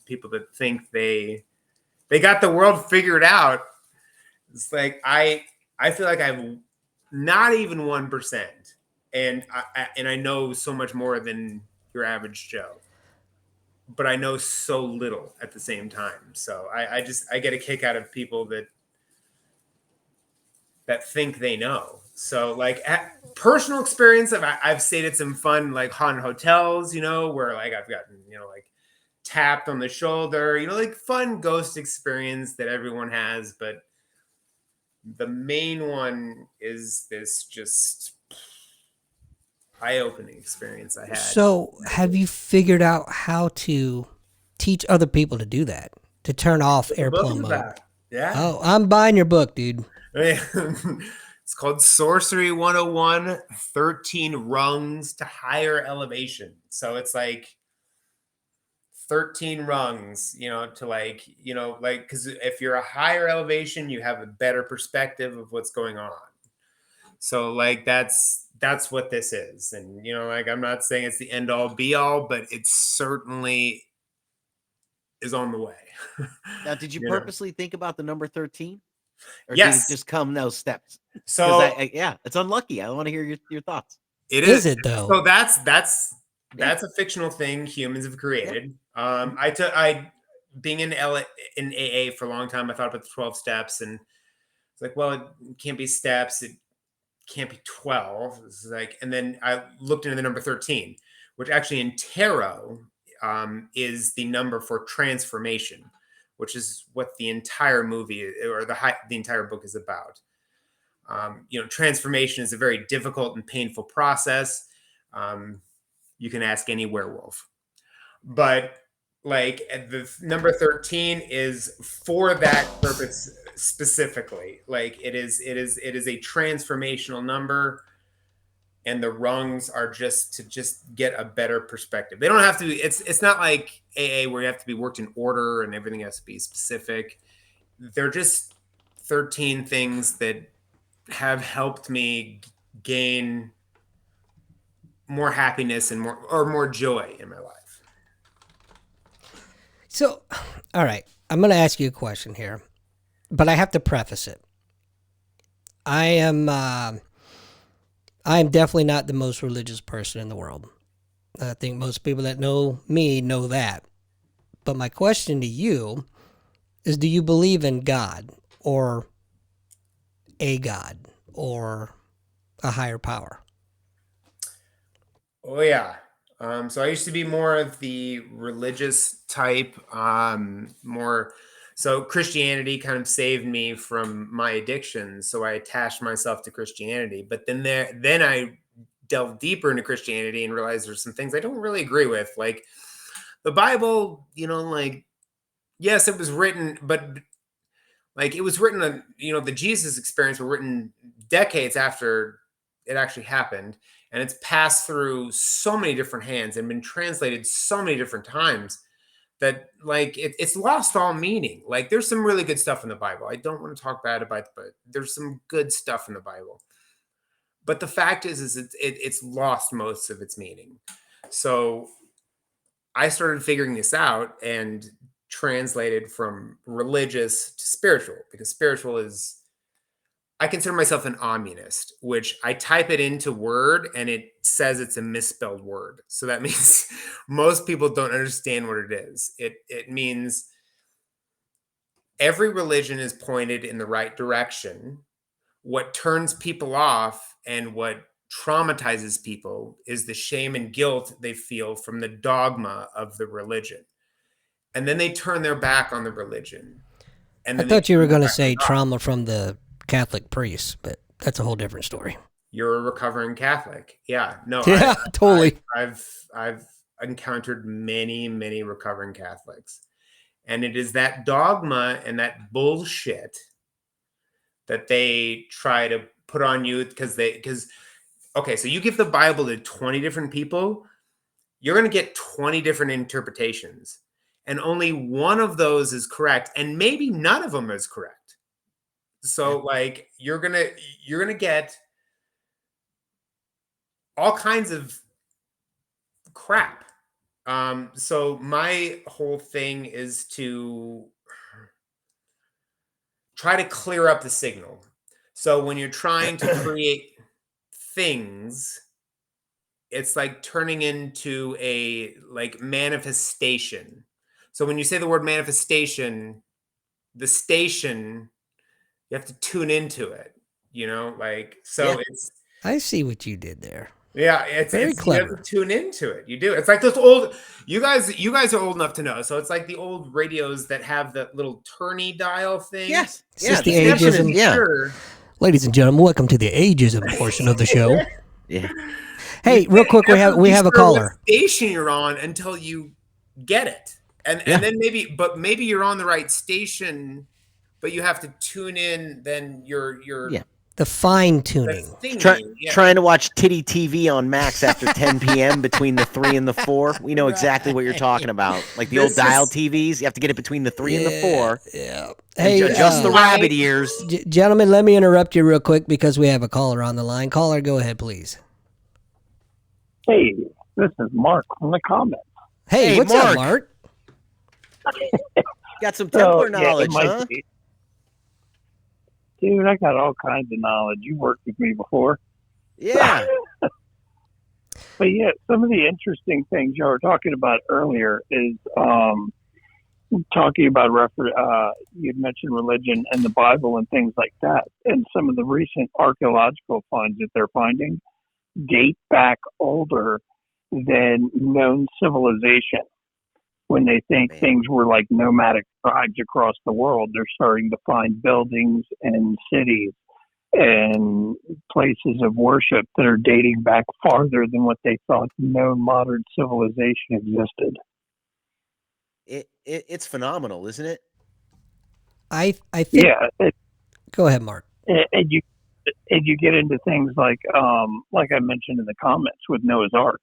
people that think they got the world figured out. It's like I feel like I'm not even 1%, and I know so much more than your average Joe, but I know so little at the same time. So I get a kick out of people that think they know. So like personal experience, I've stayed at some fun like haunted hotels, where like I've gotten, like tapped on the shoulder, like fun ghost experience that everyone has. But the main one is this just eye-opening experience I had. So have you figured out how to teach other people to do that, to turn off airplane mode? Yeah. Oh, I'm buying your book, dude. It's called Sorcery 101, 13 Rungs to Higher Elevation. So it's like 13 rungs, to because if you're a higher elevation, you have a better perspective of what's going on. So that's what this is. And, I'm not saying it's the end all be all, but it certainly is on the way. Now, did you purposely think about the number 13? Or Yes. did it just come those steps? So it's unlucky. I want to hear your thoughts. It is it though? So that's a fictional thing humans have created. Yeah. I being in AA for a long time, I thought about the 12 steps, and it's like, well, it can't be steps, it can't be 12. It's like, and then I looked into the number 13, which actually in tarot is the number for transformation, which is what the entire movie or the entire book is about. Transformation is a very difficult and painful process. You can ask any werewolf, but the number 13 is for that purpose specifically. It is a transformational number, and the rungs are just to get a better perspective. They don't have to be, it's not like AA where you have to be worked in order and everything has to be specific. They're just 13 things that have helped me gain more happiness and more joy in my life. So, all right, I'm going to ask you a question here, but I have to preface it. I am definitely not the most religious person in the world. I think most people that know me know that. But my question to you is, do you believe in God or a God or a higher power? Oh, yeah. So I used to be more of the religious type, so Christianity kind of saved me from my addictions. So I attached myself to Christianity, but then I delved deeper into Christianity and realized there's some things I don't really agree with. Like the Bible, yes, it was written, but it was written on, the Jesus experience were written decades after it actually happened. And it's passed through so many different hands and been translated so many different times that it's lost all meaning. There's some really good stuff in the Bible. I don't want to talk bad about it, but there's some good stuff in the Bible. But the fact is it's lost most of its meaning. So I started figuring this out and translated from religious to spiritual, because spiritual is, I consider myself an omnist, which I type it into Word and it says it's a misspelled word. So that means most people don't understand what it is. It means every religion is pointed in the right direction. What turns people off and what traumatizes people is the shame and guilt they feel from the dogma of the religion. And then they turn their back on the religion. And I thought you were going to say trauma from the Catholic priests, but that's a whole different story. You're a recovering Catholic. Yeah, no. Yeah, totally. I've encountered many, many recovering Catholics. And it is that dogma and that bullshit that they try to put on you okay, so you give the Bible to 20 different people, you're going to get 20 different interpretations. And only one of those is correct. And maybe none of them is correct. So you're gonna get all kinds of crap. So my whole thing is to try to clear up the signal. So when you're trying to create things, it's like turning into a manifestation. So when you say the word manifestation, the station, you have to tune into it, it's. I see what you did there. Yeah, it's very clever. You have to tune into it. You do. It's like those old. You guys are old enough to know. So it's like the old radios that have the little turny dial thing. Yes. It's the ageism. Yeah. Sure. Ladies and gentlemen, welcome to the ageism portion of the show. Yeah. Hey, real quick, we have a caller. What station you're on until you get it, and then maybe you're on the right station, but you have to tune in. Then you're The fine tuning. Trying to watch titty TV on Max after 10 p.m. between the 3 and the 4. We know exactly what you're talking about. Like the old dial TVs, you have to get it between the 3 and the 4. Yeah. And Hey, adjust the rabbit ears. Gentlemen, let me interrupt you real quick because we have a caller on the line. Caller, go ahead, please. Hey, this is Mark from the comments. Hey, what's up, Mark? Got some Templar knowledge, might huh? be. Dude, I got all kinds of knowledge. You worked with me before. Yeah. But yeah, some of the interesting things you were talking about earlier is talking about you'd mentioned religion and the Bible and things like that. And some of the recent archaeological finds that they're finding date back older than known civilization. When they think things were like nomadic tribes across the world, they're starting to find buildings and cities and places of worship that are dating back farther than what they thought known modern civilization existed. It's phenomenal, isn't it? I think. Yeah. Go ahead, Mark. And you get into things like I mentioned in the comments with Noah's Ark.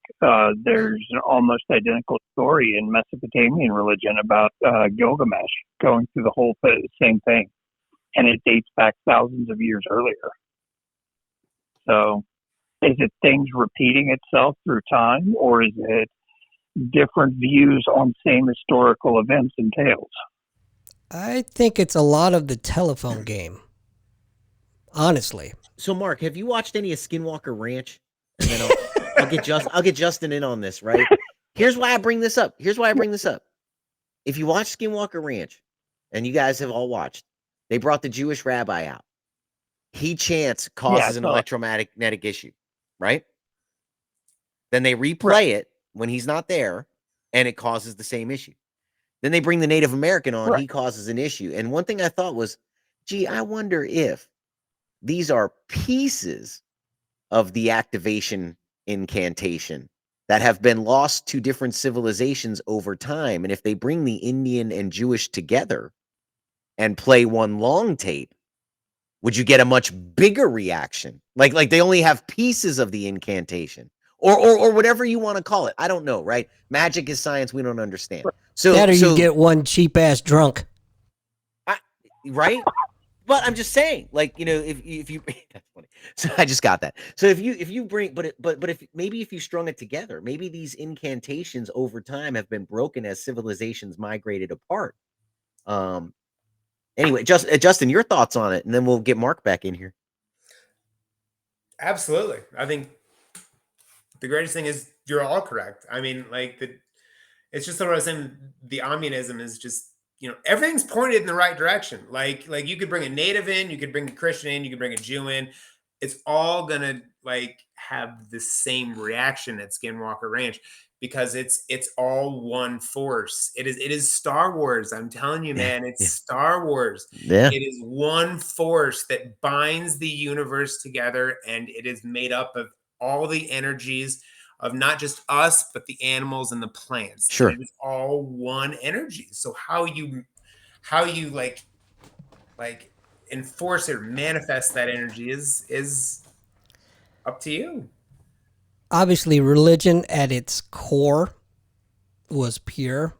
There's an almost identical story in Mesopotamian religion about Gilgamesh going through the whole same thing, and it dates back thousands of years earlier. So, is it things repeating itself through time, or is it different views on same historical events and tales? I think it's a lot of the telephone game. Honestly. So, Mark, have you watched any of Skinwalker Ranch? And then I'll get Justin in on this, right? Here's why I bring this up. If you watch Skinwalker Ranch, and you guys have all watched, they brought the Jewish rabbi out. He chants causes an electromagnetic issue, right? Then they replay it when he's not there, and it causes the same issue. Then they bring the Native American on, he causes an issue. And one thing I thought was, gee, I wonder if these are pieces of the activation incantation that have been lost to different civilizations over time. And if they bring the Indian and Jewish together and play one long tape, would you get a much bigger reaction? Like they only have pieces of the incantation or whatever you want to call it. I don't know, right? Magic is science we don't understand. So you get one cheap ass drunk. Right? But I'm just saying, like, you know, if you that's funny. So I just got that. So if you bring, but if you strung it together, maybe these incantations over time have been broken as civilizations migrated apart. Anyway, Justin, your thoughts on it, and then we'll get Mark back in here. Absolutely, I think the greatest thing is you're all correct. I mean, it's just what I was saying. The omnism is just. You know, everything's pointed in the right direction. Like you could bring a native in, you could bring a Christian in, you could bring a Jew in. It's all gonna have the same reaction at Skinwalker Ranch because it's all one force. It is Star Wars. I'm telling you, man, it's Star Wars. Yeah. It is one force that binds the universe together, and it is made up of all the energies of not just us, but the animals and the plants. Sure. And it's all one energy. So how you enforce or manifest that energy is up to you. Obviously, religion at its core was pure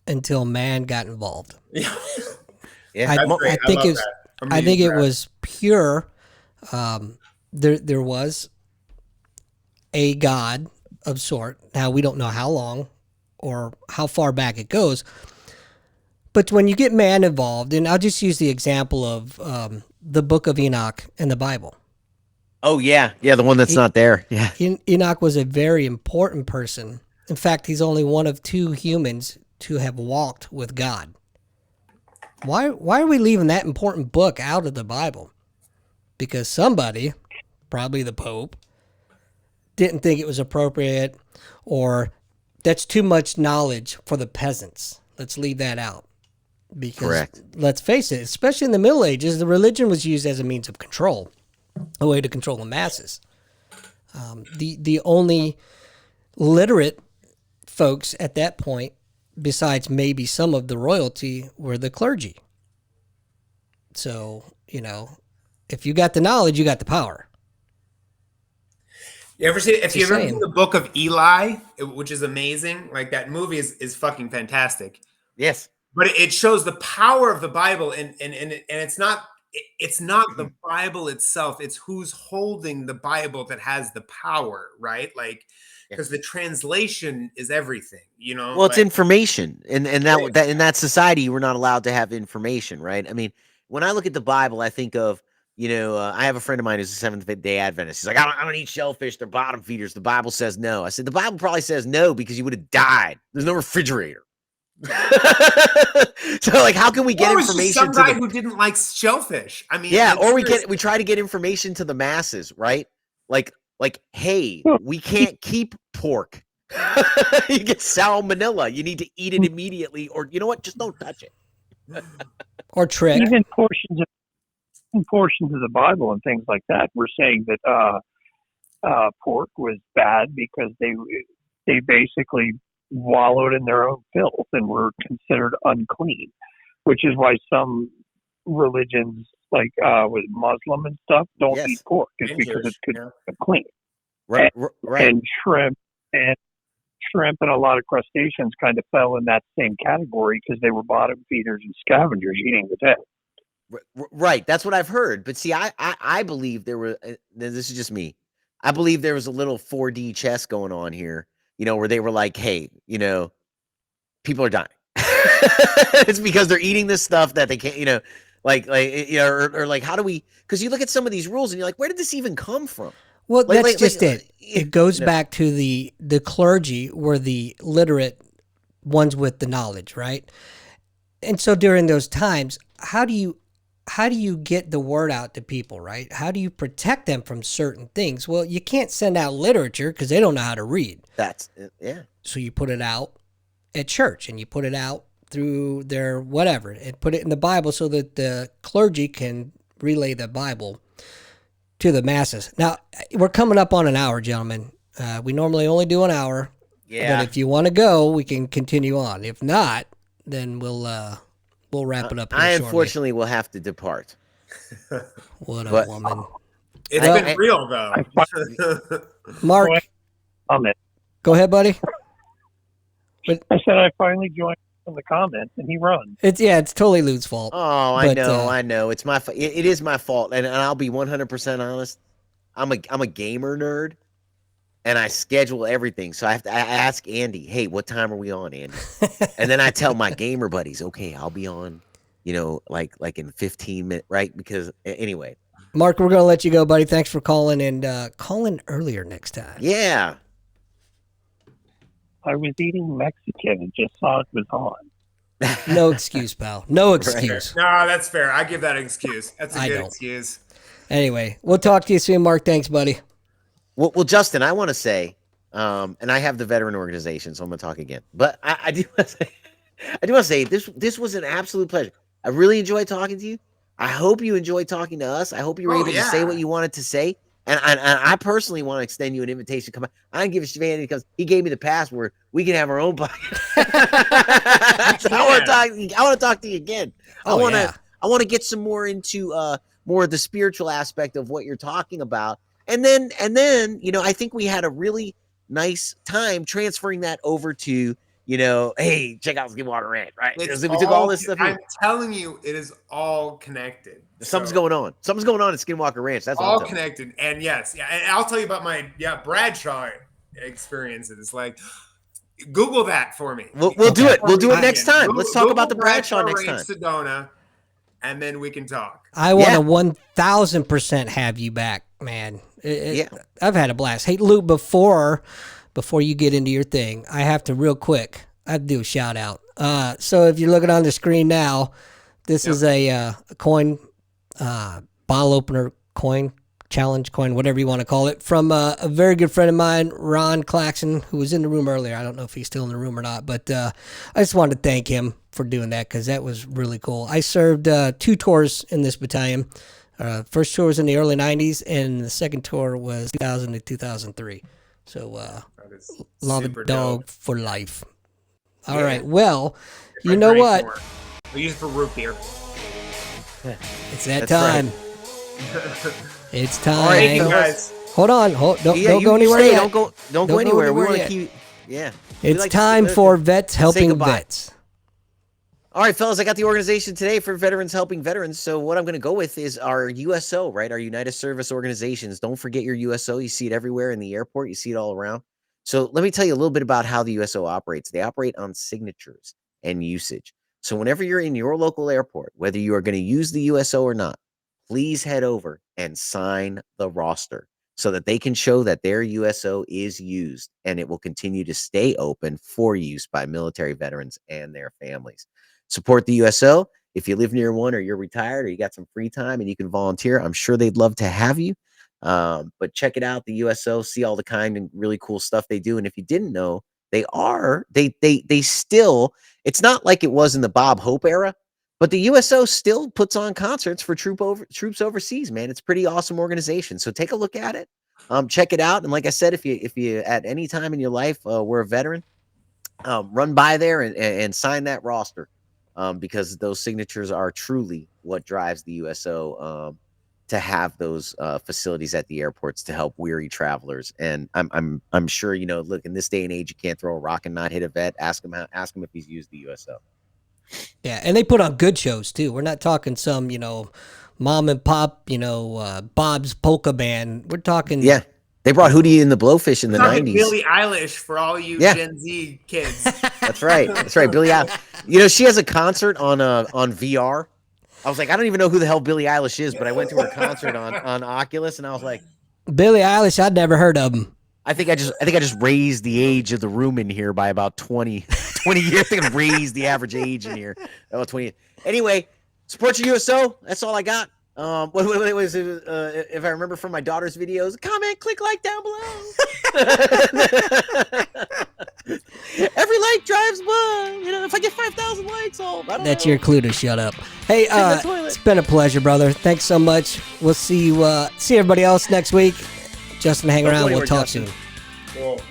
until man got involved. Yeah. I think it was pure. There was a God of sort. Now, we don't know how long or how far back it goes. But when you get man involved, and I'll just use the example of the book of Enoch in the Bible. Oh, yeah. Yeah, the one that's not there. Yeah. Enoch was a very important person. In fact, he's only one of 2 humans to have walked with God. Why are we leaving that important book out of the Bible? Because somebody, probably the Pope, didn't think it was appropriate, or that's too much knowledge for the peasants. Let's leave that out. Because Correct. Let's face it, especially in the Middle Ages, the religion was used as a means of control, a way to control the masses. The only literate folks at that point, besides maybe some of the royalty, were the clergy. So, you know, if you got the knowledge, you got the power. You ever see? If you ever saying. seen the Book of Eli, which is amazing, like that movie is fucking fantastic. Yes. But it shows the power of the Bible, and it's not the Bible itself; it's who's holding the Bible that has the power, right? Like, because the translation is everything, you know. Well, it's like, information, and that in that society, we're not allowed to have information, right? I mean, when I look at the Bible, I think of I have a friend of mine who's a Seventh-day Adventist. He's like, I don't eat shellfish; they're bottom feeders. The Bible says no. I said, the Bible probably says no because you would have died. There's no refrigerator. So, like, how can we get information? Some guy who didn't like shellfish. I mean, yeah, or we try to get information to the masses, right? Like, hey, we can't keep pork. You get salmonella. You need to eat it immediately, or you know what? Just don't touch it. Or trick. Even portions of the Bible and things like that were saying that pork was bad because they basically wallowed in their own filth and were considered unclean, which is why some religions, like with Muslim and stuff, don't eat pork. It's because it's unclean. Right. And shrimp and a lot of crustaceans kind of fell in that same category because they were bottom feeders and scavengers eating the dead. Right. That's what I've heard. But see, I believe there were, this is just me. I believe there was a little 4D chess going on here, where they were like, hey, people are dying. It's because they're eating this stuff that they can't, or like, how do we, because you look at some of these rules and you're like, where did this even come from? Well, that's just it. It goes back to the clergy were the literate ones with the knowledge, right? And so during those times, how do you get the word out to people, right? How do you protect them from certain things? Well, you can't send out literature because they don't know how to read. So you put it out at church, and you put it out through their whatever, and put it in the Bible so that the clergy can relay the Bible to the masses. Now, we're coming up on an hour, gentlemen. We normally only do an hour. Yeah. But if you want to go, we can continue on. If not, then we'll wrap it up here I shortly. Unfortunately will have to depart. What a woman. It's been real, though. Mark, go ahead, buddy. I said I finally joined in the comments, and he runs. It's totally Lou's fault. Oh, I know. It's my it is my fault, and I'll be 100% honest. I'm a gamer nerd, and I schedule everything. So I ask Andy, hey, what time are we on, Andy? And then I tell my gamer buddies, okay, I'll be on, like in 15 minutes, right? Because anyway. Mark, we're going to let you go, buddy. Thanks for calling, and call in earlier next time. Yeah. I was eating Mexican and just saw it was on. No excuse, pal. No excuse. No, that's fair. I give that an excuse. That's a good excuse. Anyway, we'll talk to you soon, Mark. Thanks, buddy. Well, Justin, I want to say, and I have the veteran organization, so I'm going to talk again. But I do want to say this was an absolute pleasure. I really enjoyed talking to you. I hope you enjoyed talking to us. I hope you were able to say what you wanted to say. And I personally want to extend you an invitation to come out. I don't give a shit because he gave me the password. We can have our own podcast. I want to talk to you again. I want to get some more into more of the spiritual aspect of what you're talking about. And then I think we had a really nice time transferring that over to hey, check out Skinwalker Ranch, right? We took all this stuff. I'm telling you, it is all connected. Something's going on. Something's going on at Skinwalker Ranch. That's all connected. And yes, and I'll tell you about my Bradshaw experiences. Like, Google that for me. We'll do it. We'll do it next time. Let's talk about the Bradshaw next time. Sedona, and then we can talk. I want to 1,000% have you back, man. I've had a blast. Hey, Lou, before you get into your thing, I have to real quick. I have to do a shout out. So if you're looking on the screen now, this is a coin, bottle opener coin, challenge coin, whatever you want to call it, from a very good friend of mine, Ron Claxon, who was in the room earlier. I don't know if he's still in the room or not, but I just wanted to thank him for doing that because that was really cool. I served 2 tours in this battalion. First tour was in the early 90s, and the second tour was 2000 to 2003. So, love a dog for life. All right. Well, you know what? We use it for root beer. It's that time. Right. It's time. All right, Thank you guys. Hold on. Don't Yeah, go you anywhere stay. yet. Don't go anywhere. We want yet. to keep. Yeah. We It's like to time say- for Vets say Helping goodbye. Vets. All right, fellas, I got the organization today for Veterans Helping Veterans. So what I'm going to go with is our USO, right? Our United Service Organizations. Don't forget your USO. You see it everywhere in the airport. You see it all around. So let me tell you a little bit about how the USO operates. They operate on signatures and usage. So whenever you're in your local airport, whether you are going to use the USO or not, please head over and sign the roster so that they can show that their USO is used and it will continue to stay open for use by military veterans and their families. Support the USO. If you live near one or you're retired or you got some free time and you can volunteer, I'm sure they'd love to have you. But check it out, the USO, see all the kind and really cool stuff they do. And if you didn't know, they still, it's not like it was in the Bob Hope era, but the USO still puts on concerts for troops overseas, man. It's a pretty awesome organization. So take a look at it. Check it out. And like I said, if you at any time in your life were a veteran, run by there and sign that roster. Because those signatures are truly what drives the USO to have those facilities at the airports to help weary travelers. And I'm sure, look, in this day and age, you can't throw a rock and not hit a vet. Ask him if he's used the USO. Yeah, and they put on good shows too. We're not talking some, mom and pop, Bob's polka band. We're talking. Yeah. They brought Hootie and the Blowfish in the Talking 90s. Billie Eilish for all you Gen Z kids. That's right. That's right. Billie Eilish. She has a concert on VR. I was like, I don't even know who the hell Billie Eilish is, but I went to her concert on Oculus, and I was like, Billie Eilish. I'd never heard of him. I think I just raised the age of the room in here by about 20 years. I think I raised the average age in here about 20. Anyway, support your USO. That's all I got. What was it, if I remember from my daughter's videos, comment, click like down below. Every like drives by. If I get 5,000 likes, That's your clue to shut up. Hey, it's been a pleasure, brother. Thanks so much. We'll see you. See everybody else next week. Justin, hang around. We'll talk soon. Cool.